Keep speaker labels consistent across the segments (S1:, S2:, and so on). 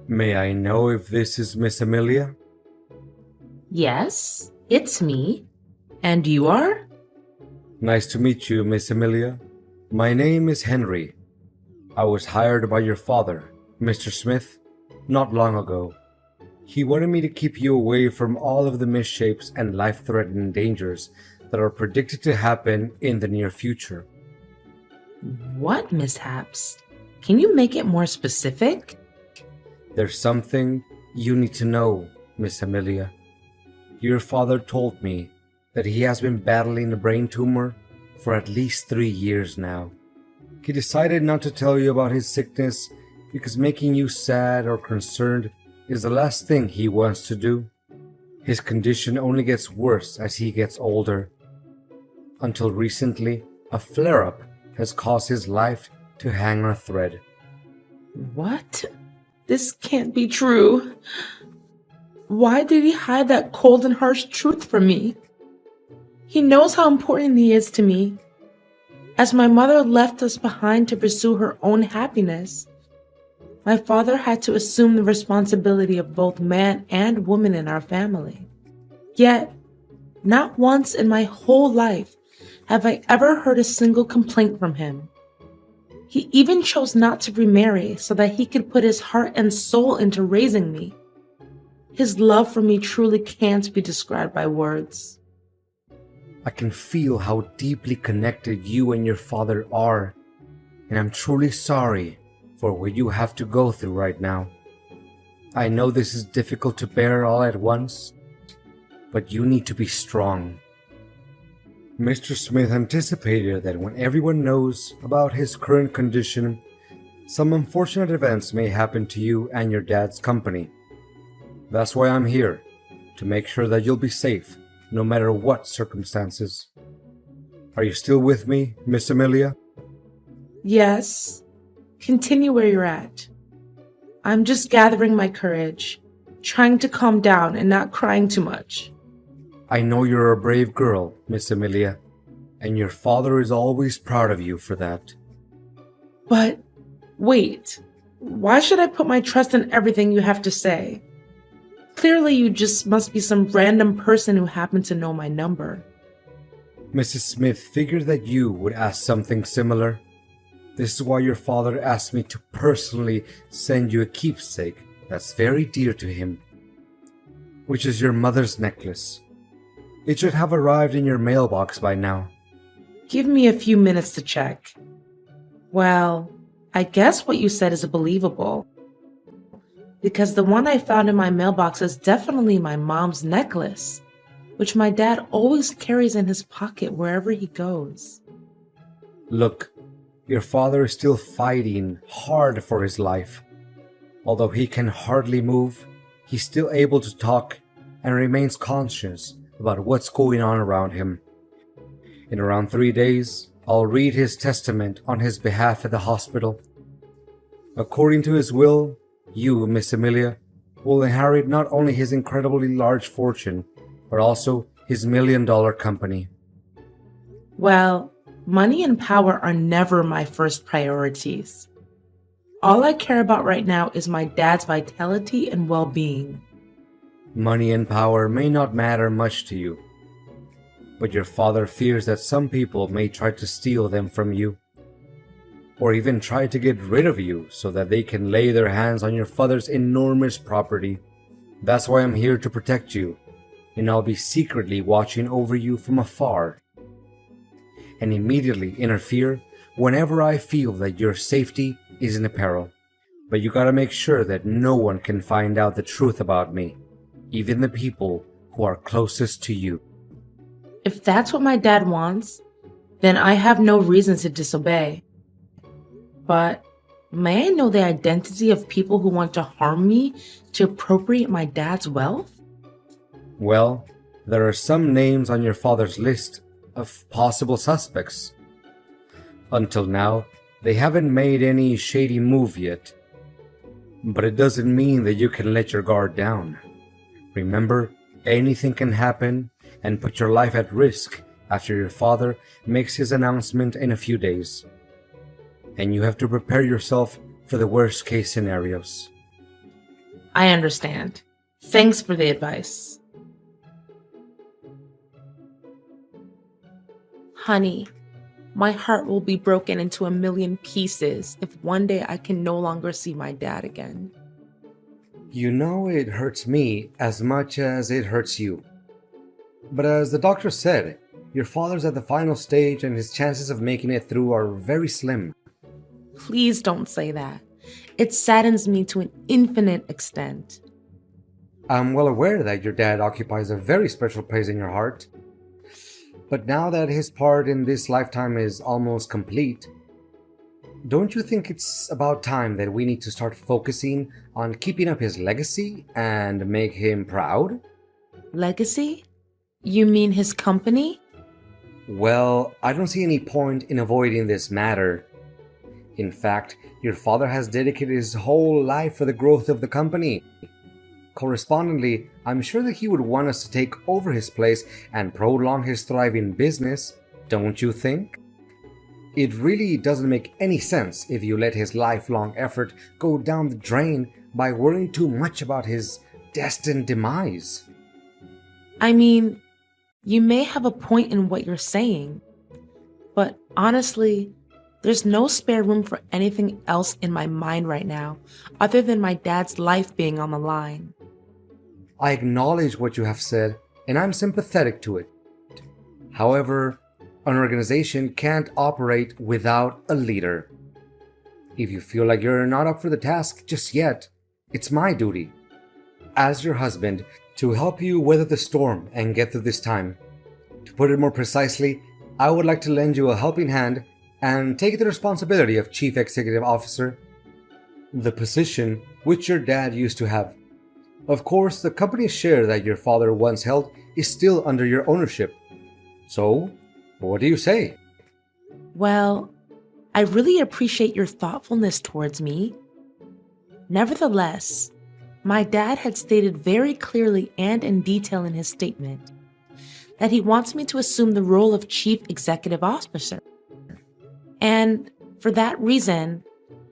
S1: May I know if this is Miss Amelia?
S2: Yes, it's me. And you are?
S1: Nice to meet you, Miss Amelia. My name is Henry. I was hired by your father, Mr. Smith, not long ago. He wanted me to keep you away from all of the misshapes and life-threatening dangers that are predicted to happen in the near future.
S2: What mishaps? Can you make it more specific?
S1: There's something you need to know, Miss Amelia. Your father told me that he has been battling a brain tumor for at least 3 years now. He decided not to tell you about his sickness because making you sad or concerned is the last thing he wants to do. His condition only gets worse as he gets older. Until recently, a flare-up has caused his life to hang on a thread.
S2: What? This can't be true. Why did he hide that cold and harsh truth from me? He knows how important he is to me, as my mother left us behind to pursue her own happiness. My father had to assume the responsibility of both man and woman in our family. Yet, not once in my whole life have I ever heard a single complaint from him. He even chose not to remarry so that he could put his heart and soul into raising me. His love for me truly can't be described by words.
S1: I can feel how deeply connected you and your father are, and I'm truly sorry for what you have to go through right now. I know this is difficult to bear all at once, but you need to be strong. Mr. Smith anticipated that when everyone knows about his current condition, some unfortunate events may happen to you and your dad's company. That's why I'm here, to make sure that you'll be safe, no matter what circumstances. Are you still with me, Miss Amelia?
S2: Yes, continue where you're at. I'm just gathering my courage, trying to calm down and not crying too much.
S1: I know you're a brave girl, Miss Amelia, and your father is always proud of you for that.
S2: But wait, why should I put my trust in everything you have to say? Clearly you just must be some random person who happened to know my number.
S1: Mrs. Smith figured that you would ask something similar. This is why your father asked me to personally send you a keepsake that's very dear to him, which is your mother's necklace. It should have arrived in your mailbox by now.
S2: Give me a few minutes to check. Well, I guess what you said is believable, because the one I found in my mailbox is definitely my mom's necklace, which my dad always carries in his pocket wherever he goes.
S1: Look, your father is still fighting hard for his life. Although he can hardly move, he's still able to talk and remains conscious about what's going on around him. In around 3 days, I'll read his testament on his behalf at the hospital. According to his will, you, Miss Amelia, will inherit not only his incredibly large fortune, but also his $1 million company.
S2: Well, money and power are never my first priorities. All I care about right now is my dad's vitality and well-being.
S1: Money and power may not matter much to you, but your father fears that some people may try to steal them from you, or even try to get rid of you so that they can lay their hands on your father's enormous property. That's why I'm here to protect you, and I'll be secretly watching over you from afar, and immediately interfere whenever I feel that your safety is in peril. But you gotta make sure that no one can find out the truth about me, even the people who are closest to you.
S2: If that's what my dad wants, then I have no reason to disobey. But may I know the identity of people who want to harm me to appropriate my dad's wealth?
S1: Well, there are some names on your father's list of possible suspects. Until now, they haven't made any shady move yet. But it doesn't mean that you can let your guard down. Remember, anything can happen and put your life at risk after your father makes his announcement in a few days. And you have to prepare yourself for the worst case scenarios.
S2: I understand. Thanks for the advice. Honey, my heart will be broken into a million pieces if one day I can no longer see my dad again.
S1: You know it hurts me as much as it hurts you. But as the doctor said, your father's at the final stage and his chances of making it through are very slim.
S2: Please don't say that. It saddens me to an infinite extent.
S1: I'm well aware that your dad occupies a very special place in your heart. But now that his part in this lifetime is almost complete, don't you think it's about time that we need to start focusing on keeping up his legacy and make him proud?
S2: Legacy? You mean his company?
S1: Well, I don't see any point in avoiding this matter. In fact, your father has dedicated his whole life for the growth of the company. Correspondingly, I'm sure that he would want us to take over his place and prolong his thriving business, don't you think? It really doesn't make any sense if you let his lifelong effort go down the drain by worrying too much about his destined demise.
S2: I mean, you may have a point in what you're saying, but honestly, there's no spare room for anything else in my mind right now other than my dad's life being on the line.
S1: I acknowledge what you have said, and I'm sympathetic to it. However, an organization can't operate without a leader. If you feel like you're not up for the task just yet, it's my duty, as your husband, to help you weather the storm and get through this time. To put it more precisely, I would like to lend you a helping hand and take the responsibility of Chief Executive Officer, the position which your dad used to have. Of course, the company's share that your father once held is still under your ownership. So, what do you say?
S2: Well, I really appreciate your thoughtfulness towards me. Nevertheless, my dad had stated very clearly and in detail in his statement that he wants me to assume the role of Chief Executive Officer. And for that reason,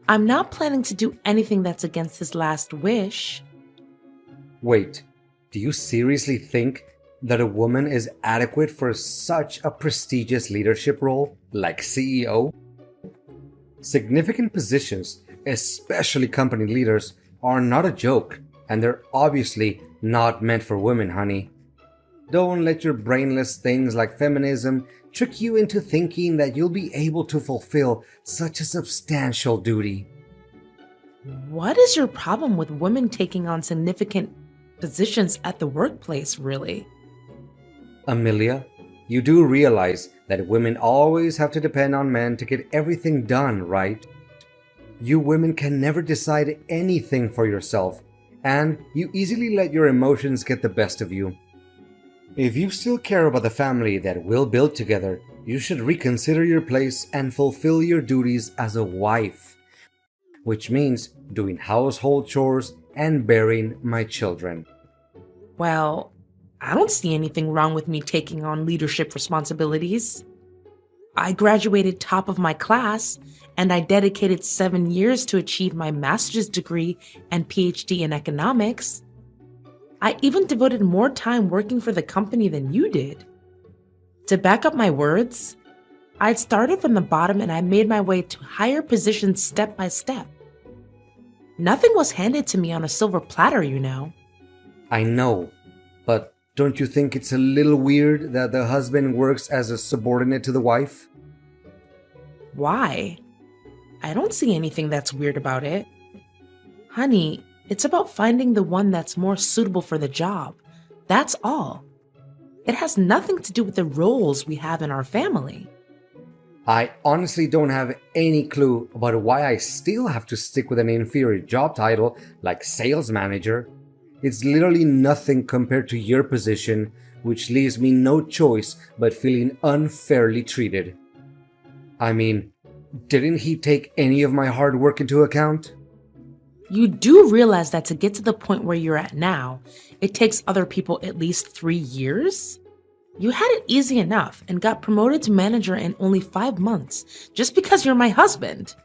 S2: I'm not planning to do anything that's against his last wish.
S1: Wait, do you seriously think that a woman is adequate for such a prestigious leadership role like CEO? Significant positions, especially company leaders, are not a joke, and they're obviously not meant for women, honey. Don't let your brainless things like feminism trick you into thinking that you'll be able to fulfill such a substantial duty.
S2: What is your problem with women taking on significant positions at the workplace, really?
S1: Amelia, you do realize that women always have to depend on men to get everything done, right? You women can never decide anything for yourself, and you easily let your emotions get the best of you. If you still care about the family that we'll build together, you should reconsider your place and fulfill your duties as a wife, which means doing household chores and bearing my children.
S2: Well, I don't see anything wrong with me taking on leadership responsibilities. I graduated top of my class, and I dedicated 7 years to achieve my master's degree and PhD in economics. I even devoted more time working for the company than you did. To back up my words, I'd started from the bottom and I made my way to higher positions step by step. Nothing was handed to me on a silver platter, you know.
S1: I know, but don't you think it's a little weird that the husband works as a subordinate to the wife?
S2: Why? I don't see anything that's weird about it. Honey, it's about finding the one that's more suitable for the job. That's all. It has nothing to do with the roles we have in our family.
S1: I honestly don't have any clue about why I still have to stick with an inferior job title like sales manager. It's literally nothing compared to your position, which leaves me no choice but feeling unfairly treated. I mean, didn't he take any of my hard work into account?
S2: You do realize that to get to the point where you're at now, it takes other people at least 3 years? You had it easy enough and got promoted to manager in only 5 months just because you're my husband.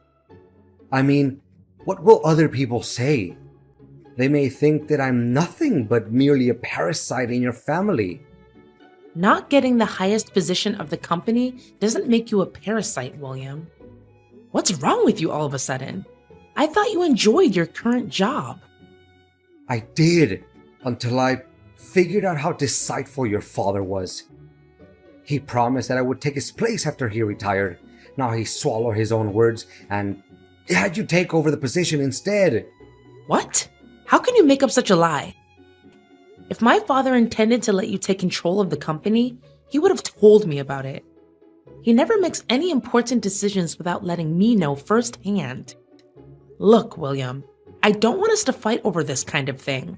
S1: I mean, what will other people say? They may think that I'm nothing but merely a parasite in your family.
S2: Not getting the highest position of the company doesn't make you a parasite, William. What's wrong with you all of a sudden? I thought you enjoyed your current job.
S1: I did, until I figured out how deceitful your father was. He promised that I would take his place after he retired. Now he swallowed his own words and had you take over the position instead.
S2: What? How can you make up such a lie? If my father intended to let you take control of the company, he would have told me about it. He never makes any important decisions without letting me know firsthand. Look, William, I don't want us to fight over this kind of thing.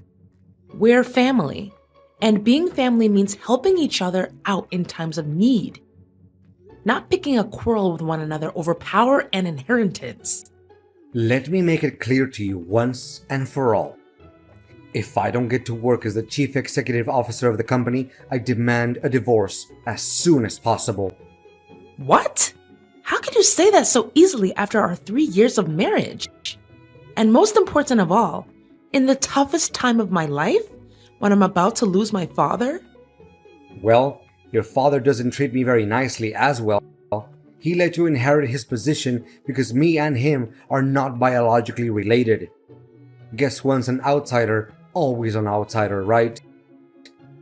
S2: We're family, and being family means helping each other out in times of need, not picking a quarrel with one another over power and inheritance.
S1: Let me make it clear to you once and for all. If I don't get to work as the chief executive officer of the company, I demand a divorce as soon as possible.
S2: What? How could you say that so easily after our 3 years of marriage? And most important of all, in the toughest time of my life, when I'm about to lose my father?
S1: Well, your father doesn't treat me very nicely as well. He let you inherit his position because me and him are not biologically related. Guess once an outsider, always an outsider, right?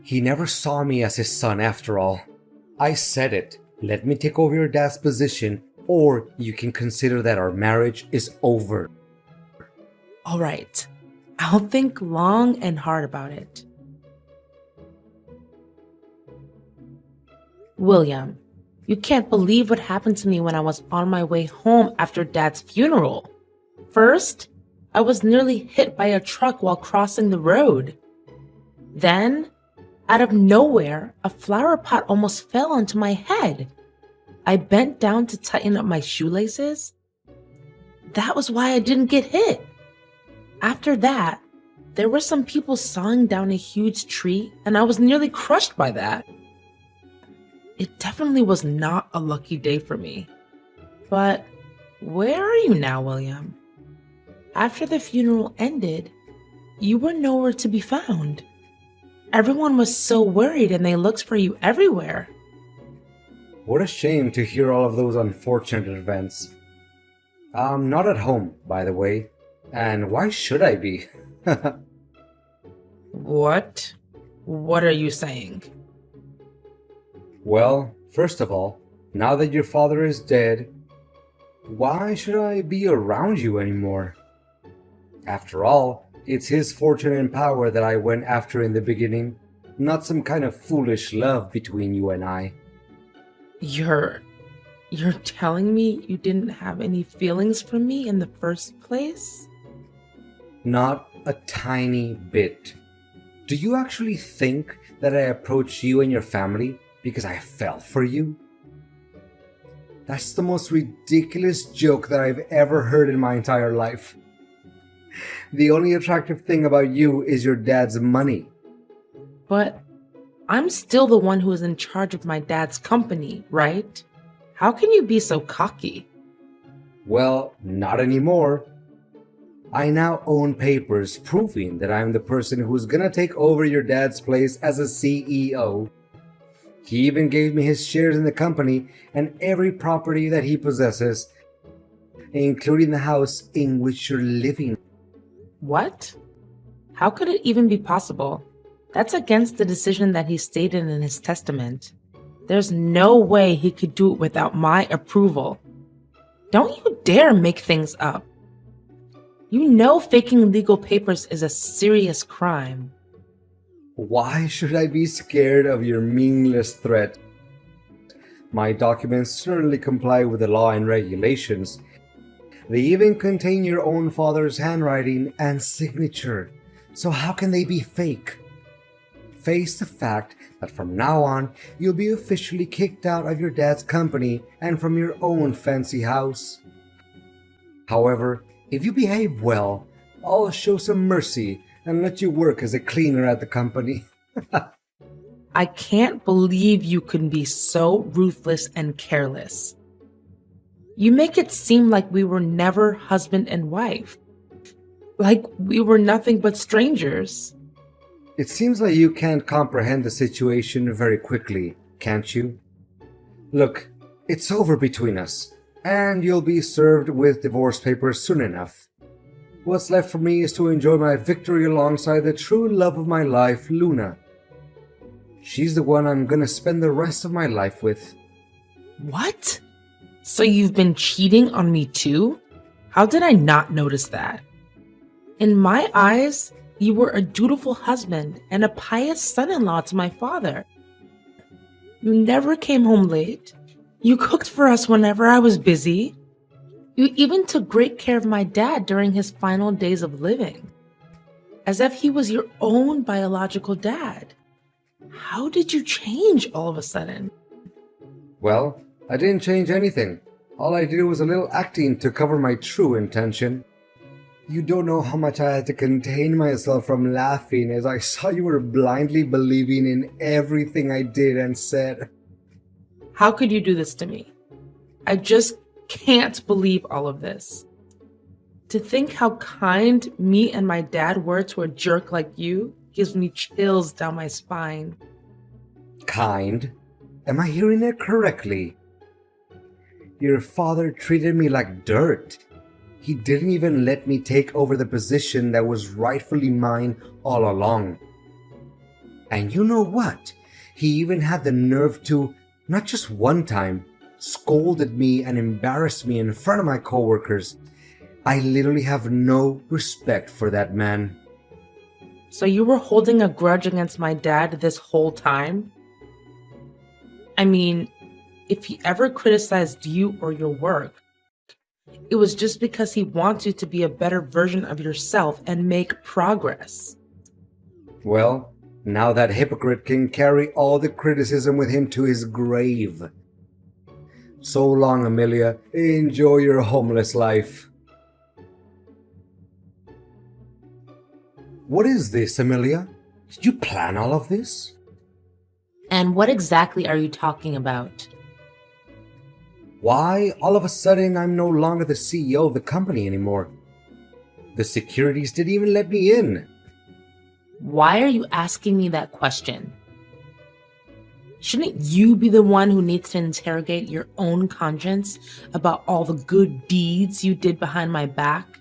S1: He never saw me as his son after all. I said it. Let me take over your dad's position, or you can consider that our marriage is over.
S2: All right, I'll think long and hard about it. William, you can't believe what happened to me when I was on my way home after Dad's funeral. First, I was nearly hit by a truck while crossing the road. Then, out of nowhere, a flower pot almost fell onto my head. I bent down to tighten up my shoelaces. That was why I didn't get hit. After that, there were some people sawing down a huge tree, and I was nearly crushed by that. It definitely was not a lucky day for me. But where are you now, William? After the funeral ended, you were nowhere to be found. Everyone was so worried and they looked for you everywhere.
S1: What a shame to hear all of those unfortunate events. I'm not at home, by the way. And why should I be?
S2: What? What are you saying?
S1: Well, first of all, now that your father is dead, why should I be around you anymore? After all, it's his fortune and power that I went after in the beginning, not some kind of foolish love between you and I.
S2: You're telling me you didn't have any feelings for me in the first place?
S1: Not a tiny bit. Do you actually think that I approached you and your family because I fell for you? That's the most ridiculous joke that I've ever heard in my entire life. The only attractive thing about you is your dad's money.
S2: But I'm still the one who is in charge of my dad's company, right? How can you be so cocky?
S1: Well, not anymore. I now own papers proving that I'm the person who's gonna take over your dad's place as a CEO. He even gave me his shares in the company and every property that he possesses, including the house in which you're living.
S2: What? How could it even be possible? That's against the decision that he stated in his testament. There's no way he could do it without my approval. Don't you dare make things up. You know faking legal papers is a serious crime.
S1: Why should I be scared of your meaningless threat? My documents certainly comply with the law and regulations. They even contain your own father's handwriting and signature. So how can they be fake? Face the fact that from now on, you'll be officially kicked out of your dad's company and from your own fancy house. However, if you behave well, I'll show some mercy and let you work as a cleaner at the company.
S2: I can't believe you can be so ruthless and careless. You make it seem like we were never husband and wife. like we were nothing but strangers.
S1: It seems like you can't comprehend the situation very quickly, can't you? Look, it's over between us, and you'll be served with divorce papers soon enough. What's left for me is to enjoy my victory alongside the true love of my life, Luna. She's the one I'm gonna spend the rest of my life with.
S2: What? So you've been cheating on me too? How did I not notice that? In my eyes, you were a dutiful husband and a pious son-in-law to my father. You never came home late. You cooked for us whenever I was busy. You even took great care of my dad during his final days of living, as if he was your own biological dad. How did you change all of a sudden?
S1: Well, I didn't change anything. All I did was a little acting to cover my true intention. You don't know how much I had to contain myself from laughing as I saw you were blindly believing in everything I did and said.
S2: How could you do this to me? I just can't believe all of this. To think how kind me and my dad were to a jerk like you gives me chills down my spine.
S1: Kind? Am I hearing that correctly? Your father treated me like dirt. He didn't even let me take over the position that was rightfully mine all along. And you know what? He even had the nerve to, not just one time, scolded me and embarrassed me in front of my coworkers. I literally have no respect for that man.
S2: So you were holding a grudge against my dad this whole time? I mean, if he ever criticized you or your work, it was just because he wants you to be a better version of yourself and make progress.
S1: Well, now that hypocrite can carry all the criticism with him to his grave. So long, Amelia. Enjoy your homeless life. What is this, Amelia? Did you plan all of this?
S2: And what exactly are you talking about?
S1: Why, all of a sudden, I'm no longer the CEO of the company anymore. The securities didn't even let me in.
S2: Why are you asking me that question? Shouldn't you be the one who needs to interrogate your own conscience about all the good deeds you did behind my back?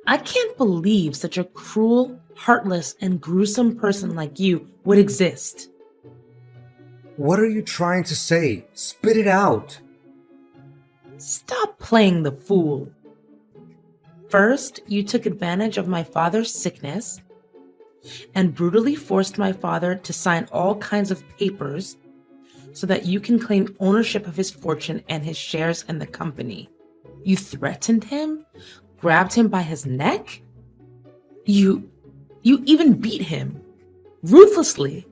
S2: I can't believe such a cruel, heartless, and gruesome person like you would exist.
S1: What are you trying to say? Spit it out.
S2: Stop playing the fool. First, you took advantage of my father's sickness and brutally forced my father to sign all kinds of papers so that you can claim ownership of his fortune and his shares in the company. You threatened him, grabbed him by his neck. You even beat him ruthlessly.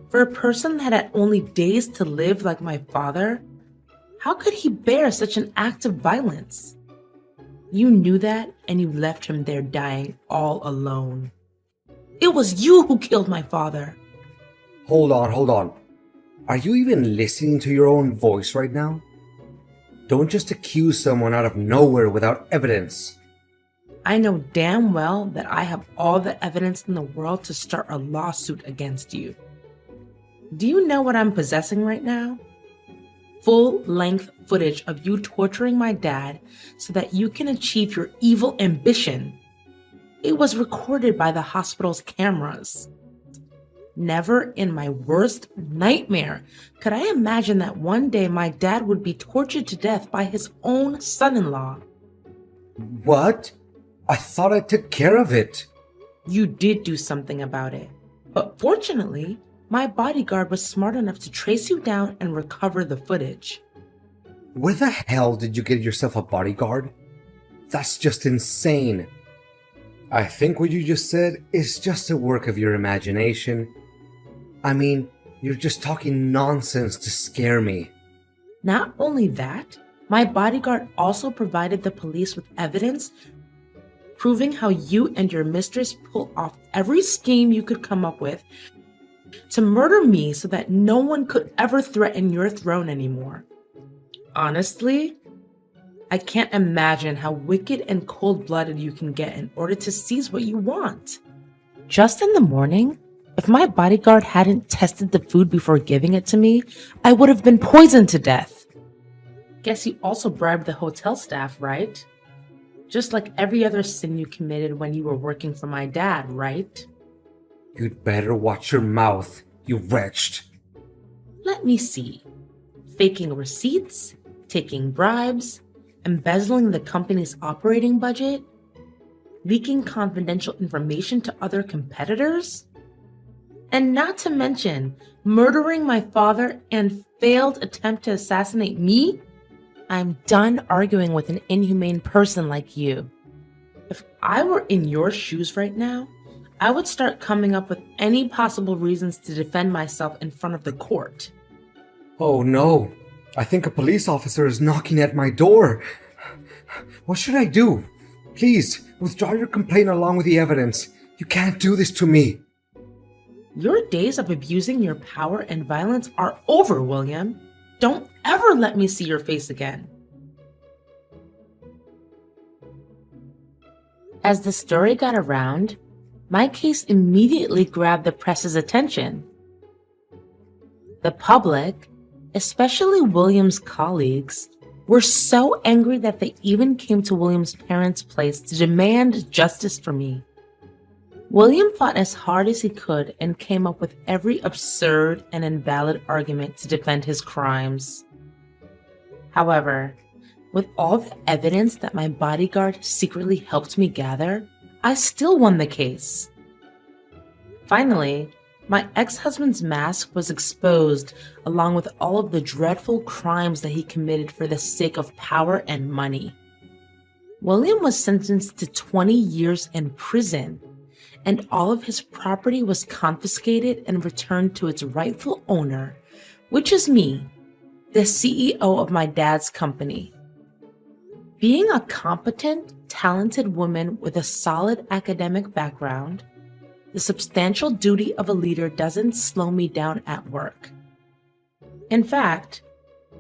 S2: For a person that had only days to live like my father, how could he bear such an act of violence? You knew that, and you left him there dying all alone. It was you who killed my father.
S1: Hold on. Are you even listening to your own voice right now? Don't just accuse someone out of nowhere without evidence.
S2: I know damn well that I have all the evidence in the world to start a lawsuit against you. Do you know what I'm possessing right now? Full-length footage of you torturing my dad so that you can achieve your evil ambition. It was recorded by the hospital's cameras. Never in my worst nightmare could I imagine that one day my dad would be tortured to death by his own son-in-law.
S1: What? I thought I took care of it.
S2: You did do something about it. But fortunately, my bodyguard was smart enough to trace you down and recover the footage.
S1: Where the hell did you get yourself a bodyguard? That's just insane. I think what you just said is just a work of your imagination. I mean, you're just talking nonsense to scare me.
S2: Not only that, my bodyguard also provided the police with evidence proving how you and your mistress pulled off every scheme you could come up with to murder me so that no one could ever threaten your throne anymore. Honestly, I can't imagine how wicked and cold-blooded you can get in order to seize what you want. Just in the morning, if my bodyguard hadn't tested the food before giving it to me, I would have been poisoned to death. Guess you also bribed the hotel staff, right? Just like every other sin you committed when you were working for my dad, right?
S1: You'd better watch your mouth, you wretched.
S2: Let me see. Faking receipts, taking bribes, embezzling the company's operating budget, leaking confidential information to other competitors, and not to mention murdering my father and failed attempt to assassinate me? I'm done arguing with an inhumane person like you. If I were in your shoes right now, I would start coming up with any possible reasons to defend myself in front of the court.
S1: Oh no, I think a police officer is knocking at my door. What should I do? Please, withdraw your complaint along with the evidence. You can't do this to me.
S2: Your days of abusing your power and violence are over, William. Don't ever let me see your face again. As the story got around, my case immediately grabbed the press's attention. The public, especially William's colleagues, were so angry that they even came to William's parents' place to demand justice for me. William fought as hard as he could and came up with every absurd and invalid argument to defend his crimes. However, with all the evidence that my bodyguard secretly helped me gather, I still won the case. Finally, my ex-husband's mask was exposed along with all of the dreadful crimes that he committed for the sake of power and money. William was sentenced to 20 years in prison, and all of his property was confiscated and returned to its rightful owner, which is me, the CEO of my dad's company. Being a competent, talented woman with a solid academic background, the substantial duty of a leader doesn't slow me down at work. In fact,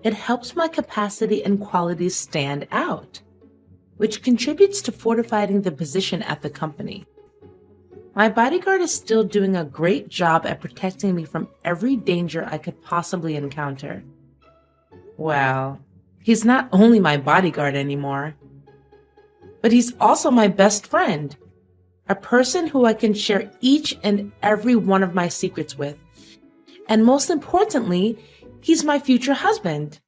S2: it helps my capacity and qualities stand out, which contributes to fortifying the position at the company. My bodyguard is still doing a great job at protecting me from every danger I could possibly encounter. Well, he's not only my bodyguard anymore, but he's also my best friend, a person who I can share each and every one of my secrets with. And most importantly, he's my future husband.